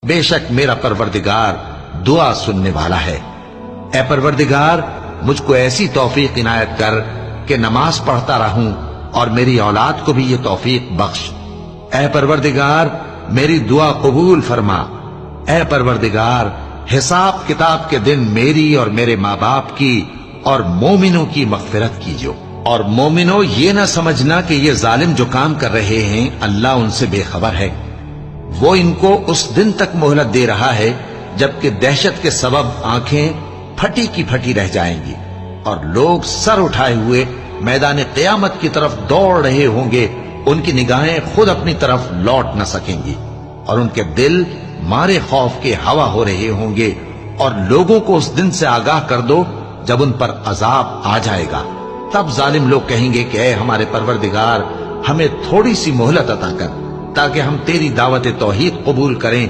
بے شک میرا پروردگار دعا سننے والا ہے۔ اے پروردگار مجھ کو ایسی توفیق عنایت کر کہ نماز پڑھتا رہوں اور میری اولاد کو بھی یہ توفیق بخش۔ اے پروردگار میری دعا قبول فرما۔ اے پروردگار حساب کتاب کے دن میری اور میرے ماں باپ کی اور مومنوں کی مغفرت کیجو۔ اور مومنوں یہ نہ سمجھنا کہ یہ ظالم جو کام کر رہے ہیں اللہ ان سے بے خبر ہے، وہ ان کو اس دن تک مہلت دے رہا ہے جبکہ دہشت کے سبب آنکھیں پھٹی کی پھٹی رہ جائیں گی اور لوگ سر اٹھائے ہوئے میدان قیامت کی طرف دوڑ رہے ہوں گے، ان کی نگاہیں خود اپنی طرف لوٹ نہ سکیں گی اور ان کے دل مارے خوف کے ہوا ہو رہے ہوں گے۔ اور لوگوں کو اس دن سے آگاہ کر دو جب ان پر عذاب آ جائے گا، تب ظالم لوگ کہیں گے کہ اے ہمارے پروردگار ہمیں تھوڑی سی مہلت عطا کر تاکہ ہم تیری دعوت توحید قبول کریں